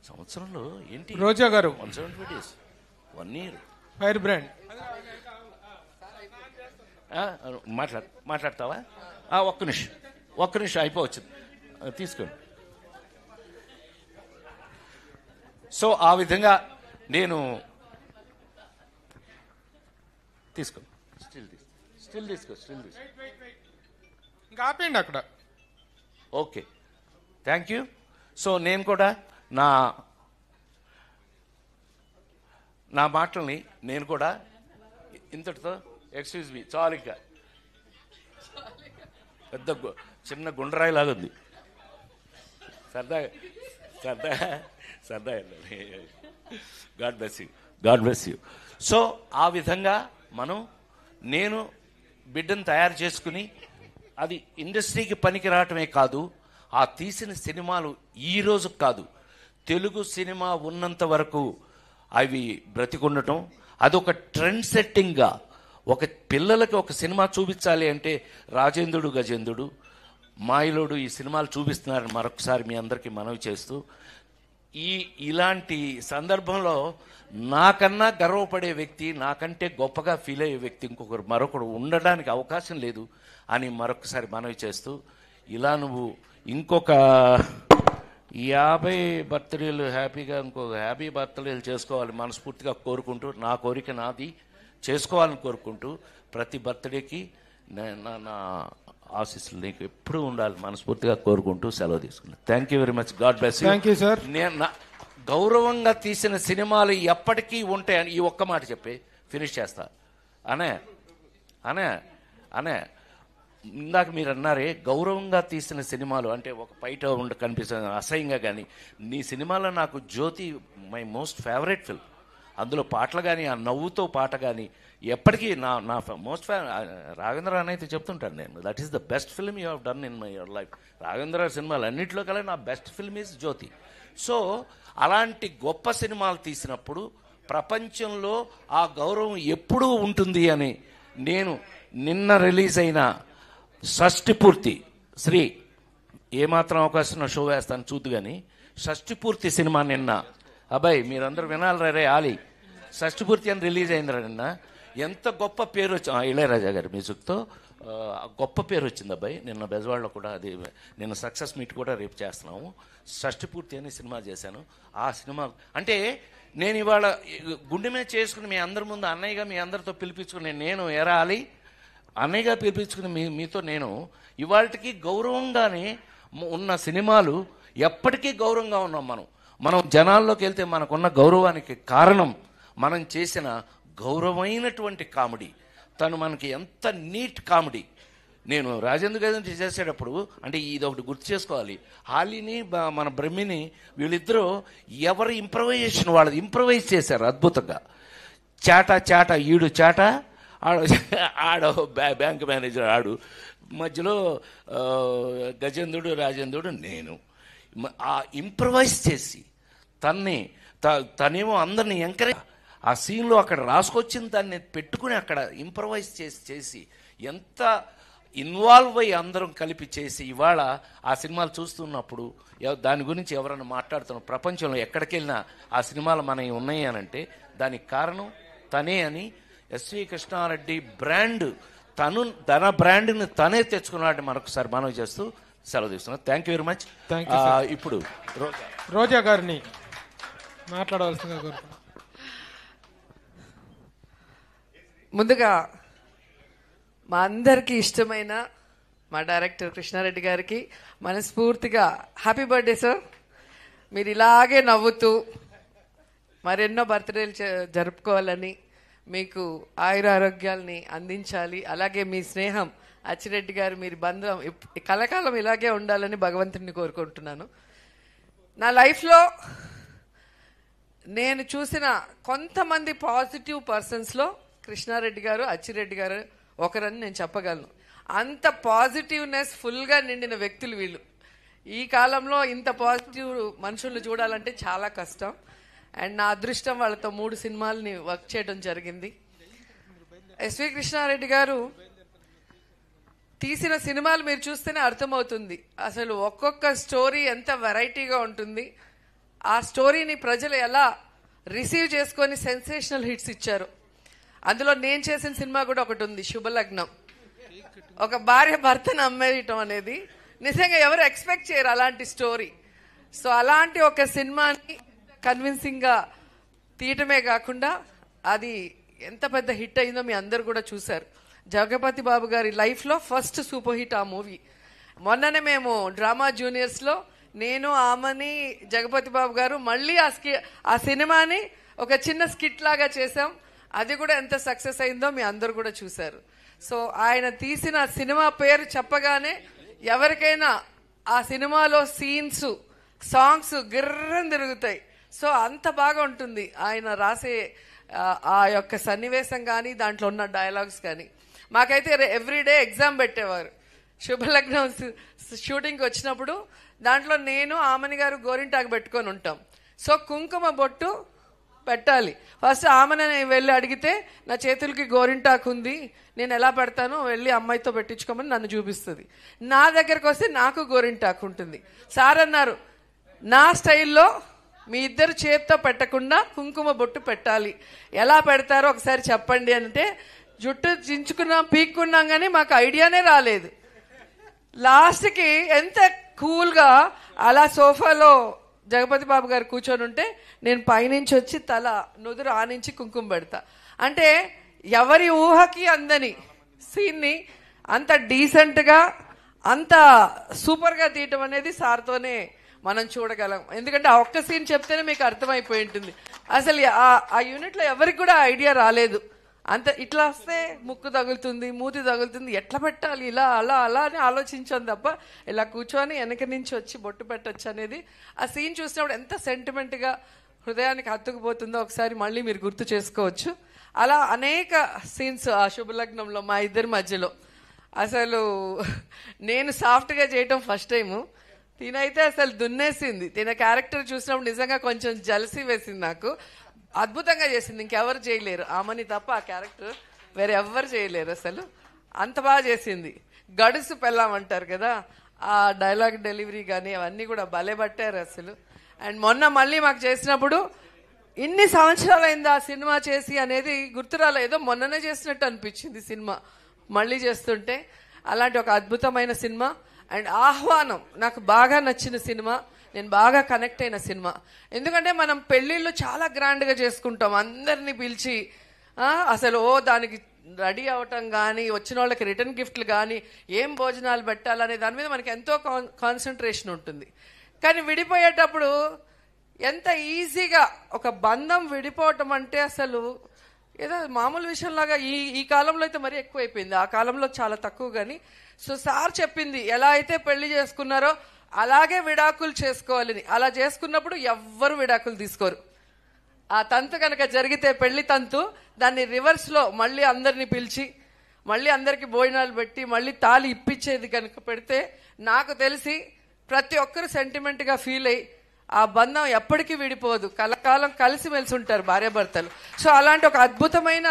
సంవత్సరంలో ఏంటి రోజా గారు 170 days 1 year ఫైర్ బ్రాండ్ మాట్లాడతావా? ఒక్క నిమిషం అయిపోవచ్చింది, తీసుకోండి. సో ఆ విధంగా నేను తీసుకో, స్టిల్ తీసుకో. ఇంకా ఆపేయండి అక్కడ. Okay, thank you. సో నేను కూడా నా మాటల్ని నేను కూడా ఇంతటితో ఎక్స్క్యూజ్ మీ చాలు, ఇంకా పెద్ద చిన్న గుండ్రాయిలాగా ఉంది. సరదా గాడ్ బ్లెస్ యూ. సో ఆ విధంగా నేను బిడ్డను తయారు చేసుకుని అది ఇండస్ట్రీకి పనికి రావటమే కాదు, ఆ తీసిన సినిమాలు ఈ రోజు కాదు, తెలుగు సినిమా ఉన్నంత వరకు అవి బ్రతికుండటం, అదొక ట్రెండ్ సెట్టింగ్గా ఒక పిల్లలకి ఒక సినిమా చూపించాలి అంటే రాజేంద్రుడు గజేంద్రుడు మాయలోడు ఈ సినిమాలు చూపిస్తున్నారని మరొకసారి మీ అందరికీ మనవి చేస్తూ, ఇలాంటి సందర్భంలో నాకన్నా గర్వపడే వ్యక్తి, నాకంటే గొప్పగా ఫీల్ అయ్యే వ్యక్తి మరొకడు ఉండడానికి అవకాశం లేదు అని మరొకసారి మనవి చేస్తూ, ఇలా నువ్వు ఇంకొక 50 బర్త్డేలు హ్యాపీగా ఇంకొక హ్యాపీ బర్త్డేలు చేసుకోవాలి మనస్ఫూర్తిగా కోరుకుంటూ, నా కోరిక నాది చేసుకోవాలని కోరుకుంటూ, ప్రతి బర్త్డేకి నా ఆశీస్సులు నీకు ఎప్పుడూ ఉండాలి మనస్ఫూర్తిగా కోరుకుంటూ సెలవు తీసుకున్నాను. Thank you very much, God bless you. Thank you sir. నేను గౌరవంగా తీసిన సినిమాలు ఎప్పటికీ ఉంటాయని ఈ ఒక్క మాట చెప్పి ఫినిష్ చేస్తా. అనే ఇందాక మీరు అన్నారే గౌరవంగా తీసిన సినిమాలు అంటే ఒక బయట కనిపిస్తుంది అసహ్యంగా, కానీ నీ సినిమాలో నాకు జ్యోతి మై మోస్ట్ ఫేవరెట్ ఫిల్మ్. అందులో పాటలు కానీ ఆ నవ్వుతో పాట కానీ ఎప్పటికీ నా మోస్ట్ రాఘవేంద్ర అని అయితే చెప్తుంటాను నేను, that is the best film you have done in my your life. Raghavendra సినిమాలు అన్నింటిలో కల్లా నా best film is Jyothi. So అలాంటి గొప్ప సినిమాలు తీసినప్పుడు ప్రపంచంలో ఆ గౌరవం ఎప్పుడూ ఉంటుంది అని నేను నిన్న రిలీజ్ అయిన షష్ఠిపూర్తి శ్రీ ఏమాత్రం అవకాశం షో వేస్తాను చూద్దు, కానీ షష్ఠిపూర్తి సినిమా నిన్న అబ్బాయి మీరందరూ వినాలి రే ఆలి, షష్ఠిపూర్తి అని రిలీజ్ అయిందిరా నిన్న. ఎంత గొప్ప పేరు వచ్చింది ఇళయరాజా గారి మ్యూజిక్తో, గొప్ప పేరు వచ్చింది అబ్బాయి. నిన్న బెజవాడలో కూడా అది నిన్న సక్సెస్ మీట్ కూడా రేపు చేస్తున్నాము. షష్ఠిపూర్తి అని సినిమా చేశాను. ఆ సినిమా అంటే నేను ఇవాళ గుండె మీద చేసుకుని మీ అందరి ముందు అన్నయ్యగా మీ అందరితో పిలిపించుకుని నేను ఎరాలి అన్నయ్యగా పిలిపించుకుని మీతో నేను ఇవాళకి గౌరవంగానే ఉన్న సినిమాలు ఎప్పటికీ గౌరవంగా ఉన్నాం. మనం జనాల్లోకి వెళ్తే మనకున్న గౌరవానికి కారణం మనం చేసిన గౌరవమైనటువంటి కామెడీ. తను మనకి ఎంత నీట్ కామెడీ. నేను రాజేంద్ర గారిని చేసేటప్పుడు అంటే ఇది ఒకటి గుర్తు చేసుకోవాలి, హాలీని మన బ్రహ్మిని వీళ్ళిద్దరూ ఎవరి ఇంప్రవైజేషన్ వాళ్ళది ఇంప్రవైజ్ చేశారు అద్భుతంగా. చాట ఈడు చాట ఆడ బ్యాంక్ మేనేజర్ ఆడు, మధ్యలో గజేంద్రుడు రాజేంద్రుడు నేను. ఆ ఇంప్రవైజ్ చేసి తనేమో అందరిని ఎంకరేజ్, ఆ సీన్లో అక్కడ రాసుకొచ్చిన దాన్ని పెట్టుకుని అక్కడ ఇంప్రవైజ్ చేసి ఎంత ఇన్వాల్వ్ అయ్యి అందరం కలిపి చేసి ఇవాళ ఆ సినిమాలు చూస్తున్నప్పుడు దాని గురించి ఎవరైనా మాట్లాడుతున్నాం ప్రపంచంలో ఎక్కడికి వెళ్ళినా ఆ సినిమాలు మనవి ఉన్నాయి అనంటే దానికి కారణం తనే అని ఎస్వి కృష్ణారెడ్డి బ్రాండ్ తన బ్రాండ్ని తనే తెచ్చుకున్నాడని మరొకసారి మనవి చేస్తూ సెలవు తీసుకున్నాను. Thank you very much. ఇప్పుడు రోజా గారిని మాట్లాడవలసిందిగా కోరుతున్నాను. ముందుగా మా అందరికీ ఇష్టమైన మా డైరెక్టర్ కృష్ణారెడ్డి గారికి మనస్ఫూర్తిగా హ్యాపీ బర్త్డే సార్. మీరు ఇలాగే నవ్వుతూ మరెన్నో బర్త్డేలు జరుపుకోవాలని, మీకు ఆయురారోగ్యాల్ని అందించాలి. అలాగే మీ స్నేహం అచ్చిరెడ్డి గారు మీరు బంధం కలకాలం ఇలాగే ఉండాలని భగవంతుడిని కోరుకుంటున్నాను. నా లైఫ్లో నేను చూసిన కొంతమంది పాజిటివ్ పర్సన్స్లో కృష్ణారెడ్డి గారు అచ్చిరెడ్డి గారు ఒకరని నేను చెప్పగలను. అంత పాజిటివ్నెస్ ఫుల్గా నిండిన వ్యక్తులు వీళ్ళు. ఈ కాలంలో ఇంత పాజిటివ్ మనుషులను చూడాలంటే చాలా కష్టం. అండ్ నా అదృష్టం వాళ్ళతో 3 సినిమాలని వర్క్ చేయడం జరిగింది. ఎస్వి కృష్ణారెడ్డి గారు తీసిన సినిమాలు మీరు చూస్తేనే అర్థమవుతుంది అసలు ఒక్కొక్క స్టోరీ ఎంత వెరైటీగా ఉంటుంది. ఆ స్టోరీని ప్రజలు ఎలా రిసీవ్ చేసుకొని సెన్సేషనల్ హిట్స్ ఇచ్చారు. అందులో నేను చేసిన సినిమా కూడా ఒకటి ఉంది, శుభలగ్నం. ఒక భార్య భర్తను అమ్మేయటం అనేది నిజంగా ఎవరు ఎక్స్పెక్ట్ చేయరు అలాంటి స్టోరీ. సో అలాంటి ఒక సినిమాని కన్విన్సింగ్ గా తీయటమే కాకుండా అది ఎంత పెద్ద హిట్ అయిందో మీ అందరు కూడా చూశారు. జగపతి బాబు గారి లైఫ్ లో ఫస్ట్ సూపర్ హిట్ ఆ మూవీ. మొన్ననే మేము డ్రామా జూనియర్స్ లో నేను, ఆమని, జగపతి బాబు గారు మళ్ళీ ఆ సినిమాని ఒక చిన్న స్కిట్ లాగా చేసాం. అది కూడా ఎంత సక్సెస్ అయిందో మీ అందరు కూడా చూశారు. సో ఆయన తీసిన సినిమా పేరు చెప్పగానే ఎవరికైనా ఆ సినిమాలో సీన్స్, సాంగ్స్ గిర్రని తిరుగుతాయి. సో అంత బాగా ఉంటుంది ఆయన రాసే ఆ యొక్క సన్నివేశం కానీ దాంట్లో ఉన్న డైలాగ్స్ కానీ. మాకైతే ఎవ్రీడే ఎగ్జామ్ పెట్టేవారు. శుభలగ్నం షూటింగ్కి వచ్చినప్పుడు దాంట్లో నేను, ఆమని గారు గోరింటాకు పెట్టుకొని ఉంటాం. సో కుంకుమ బొట్టు పెట్టాలి. ఫస్ట్ ఆమెను వెళ్ళి అడిగితే నా చేతులకి గోరింటాకు ఉంది, నేను ఎలా పెడతానో వెళ్ళి అమ్మాయితో పెట్టించుకోమని నన్ను చూపిస్తుంది. నా దగ్గరకు వస్తే నాకు గోరింటాకు ఉంటుంది. సార్ అన్నారు, నా స్టైల్లో మీ ఇద్దరు చేతితో పెట్టకుండా కుంకుమ బొట్టు పెట్టాలి, ఎలా పెడతారో ఒకసారి చెప్పండి అంటే జుట్టు చించుకున్నాం, పీక్కున్నాం, కానీ మాకు ఐడియానే రాలేదు. లాస్ట్కి ఎంత కూల్గా అలా సోఫాలో జగపతి బాబు గారు కూర్చొని ఉంటే నేను పైనుంచి వచ్చి తల నుదురు ఆనించి కుంకుమ పెడతా. అంటే ఎవరి ఊహకి అందని సీన్ని అంత డీసెంట్గా అంత సూపర్గా తీయటం అనేది సార్తోనే మనం చూడగలం. ఎందుకంటే ఆ ఒక్క సీన్ చెప్తేనే మీకు అర్థమైపోయి ఉంటుంది. అసలు ఆ యూనిట్లో ఎవరికి కూడా ఐడియా రాలేదు. అంత ఇట్లా వస్తే ముక్కు తగులుతుంది, మూతి తగులుతుంది, ఎట్లా పెట్టాలి, ఇలా అలా అలా అని ఆలోచించాను తప్ప ఇలా కూర్చొని వెనక నుంచి వచ్చి బొట్టు పెట్టచ్చు అనేది ఆ సీన్ చూసినప్పుడు ఎంత సెంటిమెంట్గా హృదయానికి హత్తుకుపోతుందో ఒకసారి మళ్ళీ మీరు గుర్తు చేసుకోవచ్చు. అలా అనేక సీన్స్ ఆ శుభలగ్నంలో మా ఇద్దరి మధ్యలో. అసలు నేను సాఫ్ట్గా చేయటం ఫస్ట్ టైము, తినైతే అసలు దున్నేసింది. తిన క్యారెక్టర్ చూసినప్పుడు నిజంగా కొంచెం జలసి వేసింది నాకు. అద్భుతంగా చేసింది, ఇంకెవరు చేయలేరు, ఆమెని తప్ప ఆ క్యారెక్టర్ వేరే ఎవ్వరు చేయలేరు. అసలు అంత బాగా చేసింది. గడుసు పెళ్ళామంటారు కదా, ఆ డైలాగ్ డెలివరీ కానీ అవన్నీ కూడా భలే పట్టారు అసలు. అండ్ మొన్న మళ్ళీ మాకు చేసినప్పుడు ఇన్ని సంవత్సరాలు అయింది ఆ సినిమా చేసి అనేది గుర్తురాలేదో, మొన్ననే చేసినట్టు అనిపించింది సినిమా మళ్ళీ చేస్తుంటే. అలాంటి ఒక అద్భుతమైన సినిమా. అండ్ ఆహ్వానం నాకు బాగా నచ్చిన సినిమా, నేను బాగా కనెక్ట్ అయిన సినిమా. ఎందుకంటే మనం పెళ్ళిళ్ళు చాలా గ్రాండ్గా చేసుకుంటాం, అందరినీ పిలిచి అసలు దానికి రెడీ అవటం కానీ, వచ్చిన వాళ్ళకి రిటర్న్ గిఫ్ట్లు కానీ, ఏం భోజనాలు పెట్టాలనే దాని మీద మనకి ఎంతో కాన్సన్ట్రేషన్ ఉంటుంది. కానీ విడిపోయేటప్పుడు ఎంత ఈజీగా ఒక బంధం విడిపోవటం అంటే అసలు ఏదో మామూలు విషయంలాగా ఈ కాలంలో అయితే మరీ ఎక్కువైపోయింది, ఆ కాలంలో చాలా తక్కువ. కానీ సో సార్ చెప్పింది ఎలా అయితే పెళ్లి చేసుకున్నారో అలాగే విడాకులు చేసుకోవాలని. అలా చేసుకున్నప్పుడు ఎవ్వరు విడాకులు తీసుకోరు. ఆ తంతు కనుక జరిగితే పెళ్లి తంతు, దాన్ని రివర్స్లో మళ్ళీ అందరినీ పిలిచి మళ్ళీ అందరికి భోజనాలు పెట్టి మళ్ళీ తాళి ఇప్పించేది కనుక పెడితే నాకు తెలిసి ప్రతి ఒక్కరు సెంటిమెంట్గా ఫీల్ అయ్యి ఆ బంధం ఎప్పటికీ విడిపోదు, కలకాలం కలిసిమెలిసి ఉంటారు భార్యాభర్తలు. సో అలాంటి ఒక అద్భుతమైన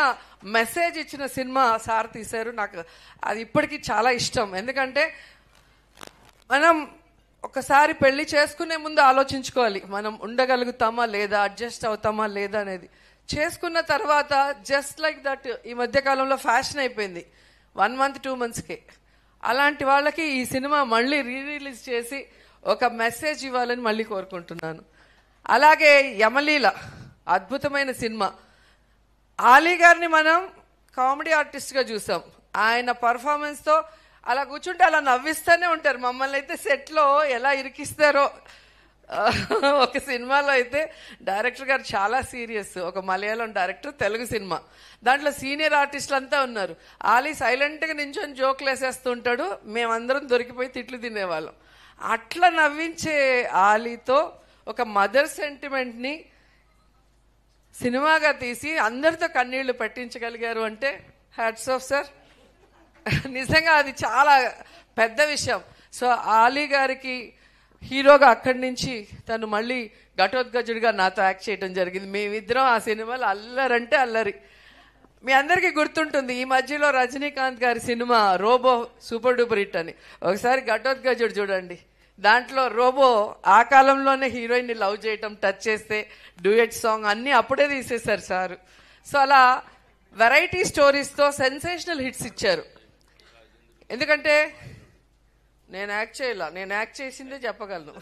మెసేజ్ ఇచ్చిన సినిమా సార్ తీశారు. నాకు అది ఇప్పటికీ చాలా ఇష్టం. ఎందుకంటే మనం ఒకసారి పెళ్లి చేసుకునే ముందు ఆలోచించుకోవాలి, మనం ఉండగలుగుతామా లేదా, అడ్జస్ట్ అవుతామా లేదా అనేది. చేసుకున్న తర్వాత జస్ట్ లైక్ దట్ ఈ మధ్యకాలంలో ఫ్యాషన్ అయిపోయింది 1 month 2 monthsకే. అలాంటి వాళ్ళకి ఈ సినిమా మళ్ళీ రిలీజ్ చేసి ఒక మెసేజ్ ఇవ్వాలని మళ్ళీ కోరుకుంటున్నాను. అలాగే యమలీల అద్భుతమైన సినిమా. ఆలీ గారిని మనం కామెడీ ఆర్టిస్ట్గా చూసాం. ఆయన పర్ఫార్మెన్స్తో అలా కూర్చుంటే అలా నవ్విస్తూనే ఉంటారు. మమ్మల్ని అయితే సెట్లో ఎలా ఇరికిస్తారో. ఒక సినిమాలో అయితే డైరెక్టర్ గారు చాలా సీరియస్, ఒక మలయాళం డైరెక్టర్, తెలుగు సినిమా. దాంట్లో సీనియర్ ఆర్టిస్టులు అంతా ఉన్నారు. ఆలీ సైలెంట్గా నించొని జోకులు వేసేస్తుంటాడు, మేమందరం దొరికిపోయి తిట్లు తినేవాళ్ళం. అట్లా నవ్వించే ఆలీతో ఒక మదర్ సెంటిమెంట్ని సినిమాగా తీసి అందరితో కన్నీళ్లు పెట్టించగలిగారు అంటే హ్యాట్స్ ఆఫ్ సార్. నిజంగా అది చాలా పెద్ద విషయం. సో ఆలీ గారికి హీరోగా అక్కడి నుంచి తను మళ్ళీ ఘటోత్కచుడిగా నాతో యాక్ట్ చేయడం జరిగింది. మేమిద్దరం ఆ సినిమాలో అల్లరంటే అల్లరి. మీ అందరికీ గుర్తుంటుంది, ఈ మధ్యలో రజనీకాంత్ గారి సినిమా రోబో సూపర్ డూపర్ హిట్ అని. ఒకసారి ఘటోత్కచుడు చూడండి, దాంట్లో రోబో ఆ కాలంలోనే హీరోయిన్ ని లవ్ చేయటం, టచ్ చేస్తే డ్యూయట్ సాంగ్ అన్ని అప్పుడే తీసేశారు సార్. సో అలా వెరైటీ స్టోరీస్తో సెన్సేషనల్ హిట్స్ ఇచ్చారు. ఎందుకంటే నేను యాక్ట్ చేసిందే చెప్పగలను.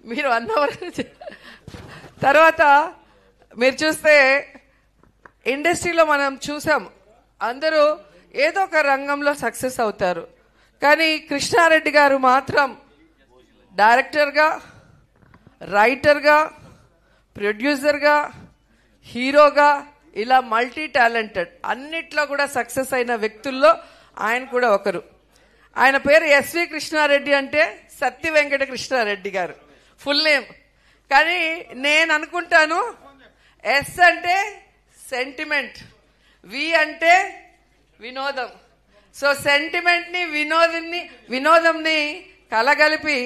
మీరు 1 hour తర్వాత మీరు చూస్తే ఇండస్ట్రీలో మనం చూసాం, అందరూ ఏదో ఒక రంగంలో సక్సెస్ అవుతారు. కానీ కృష్ణారెడ్డి గారు మాత్రం డైరెక్టర్గా, రైటర్గా, ప్రొడ్యూసర్గా, హీరోగా ఇలా మల్టీ టాలెంటెడ్ అన్నిట్లో కూడా సక్సెస్ అయిన వ్యక్తుల్లో ఆయన కూడా ఒకరు. ఆయన పేరు ఎస్వి కృష్ణారెడ్డి అంటే సత్య వెంకట కృష్ణారెడ్డి గారు ఫుల్ నేమ్. కానీ నేను అనుకుంటాను ఎస్ అంటే సెంటిమెంట్, వి అంటే వినోదం. సో సెంటిమెంట్ ని వినోదంని కలగలిపి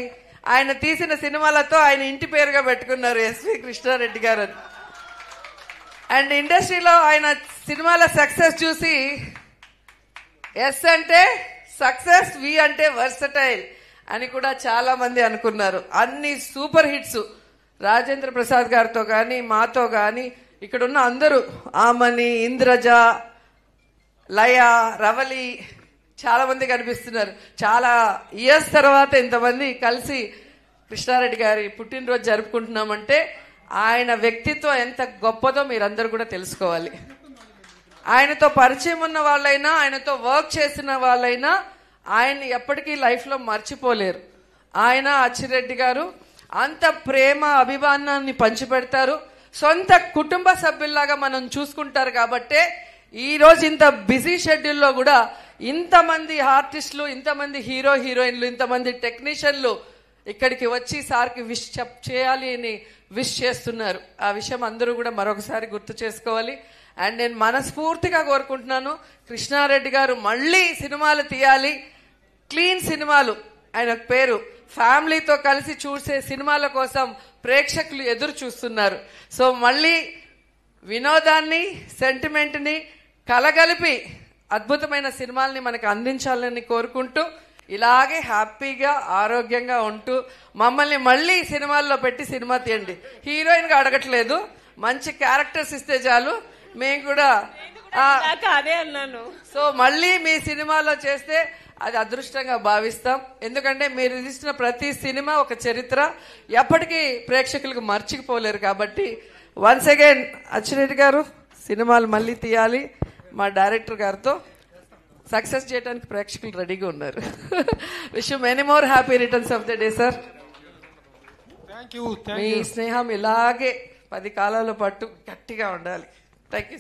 ఆయన తీసిన సినిమాలతో ఆయన ఇంటి పేరుగా పెట్టుకున్నారు ఎస్వి కృష్ణారెడ్డి గారు. అండ్ ఇండస్ట్రీలో ఆయన సినిమాల సక్సెస్ చూసి ఎస్ అంటే సక్సెస్, వి అంటే వర్సటైల్ అని కూడా చాలా మంది అనుకున్నారు. అన్ని సూపర్ హిట్స్ రాజేంద్ర ప్రసాద్ గారితో కానీ, మాతో కానీ, ఇక్కడ ఉన్న అందరూ ఆమని, ఇంద్రజ, లయ, రవలి చాలా మంది కనిపిస్తున్నారు. చాలా ఇయర్స్ తర్వాత ఇంతమంది కలిసి కృష్ణారెడ్డి గారి పుట్టినరోజు జరుపుకుంటున్నామంటే ఆయన వ్యక్తిత్వం ఎంత గొప్పదో మీరందరూ కూడా తెలుసుకోవాలి. ఆయనతో పరిచయం ఉన్న వాళ్ళైనా, ఆయనతో వర్క్ చేసిన వాళ్ళైనా ఆయన్ని ఎప్పటికీ లైఫ్లో మర్చిపోలేరు. ఆయన అచ్చిరెడ్డి గారు అంత ప్రేమ అభిమానాన్ని పంచిపెడతారు. సొంత కుటుంబ సభ్యుల్లాగా మనం చూసుకుంటారు. కాబట్టే ఈ రోజు ఇంత బిజీ షెడ్యూల్లో కూడా ఇంతమంది ఆర్టిస్టులు, ఇంతమంది హీరో హీరోయిన్లు, ఇంతమంది టెక్నీషియన్లు ఇక్కడికి వచ్చి సార్కి విష్ చేయాలి అని విష్ చేస్తున్నారు. ఆ విషయం అందరూ కూడా మరొకసారి గుర్తు చేసుకోవాలి. అండ్ నేను మనస్ఫూర్తిగా కోరుకుంటున్నాను కృష్ణారెడ్డి గారు మళ్ళీ సినిమాలు తీయాలి. క్లీన్ సినిమాలు, ఆయన పేరు ఫ్యామిలీతో కలిసి చూసే సినిమాల కోసం ప్రేక్షకులు ఎదురు చూస్తున్నారు. సో మళ్ళీ వినోదాన్ని, సెంటిమెంట్ని కలగలిపి అద్భుతమైన సినిమాల్ని మనకు అందించాలని కోరుకుంటూ ఇలాగే హ్యాపీగా, ఆరోగ్యంగా ఉంటూ మమ్మల్ని మళ్ళీ సినిమాల్లో పెట్టి సినిమా తీయండి. హీరోయిన్గా అడగట్లేదు, మంచి క్యారెక్టర్స్ ఇస్తే చాలు. మేము కూడా అదే అన్నాను. సో మళ్ళీ మీ సినిమాలో చేస్తే అది అదృష్టంగా భావిస్తాం. ఎందుకంటే మీరు తీసిన ప్రతి సినిమా ఒక చరిత్ర, ఎప్పటికీ ప్రేక్షకులకు మర్చిపోలేరు. కాబట్టి వన్స్ అగైన్ అచ్చిరెడ్డి గారు సినిమాలు మళ్ళీ తీయాలి. మా డైరెక్టర్ గారితో సక్సెస్ చేయడానికి ప్రేక్షకులు రెడీగా ఉన్నారు. Wish you many more happy returns of the day sir. మీ స్నేహం ఇలాగే 10 కాలాల పాటు గట్టిగా ఉండాలి. Thank you.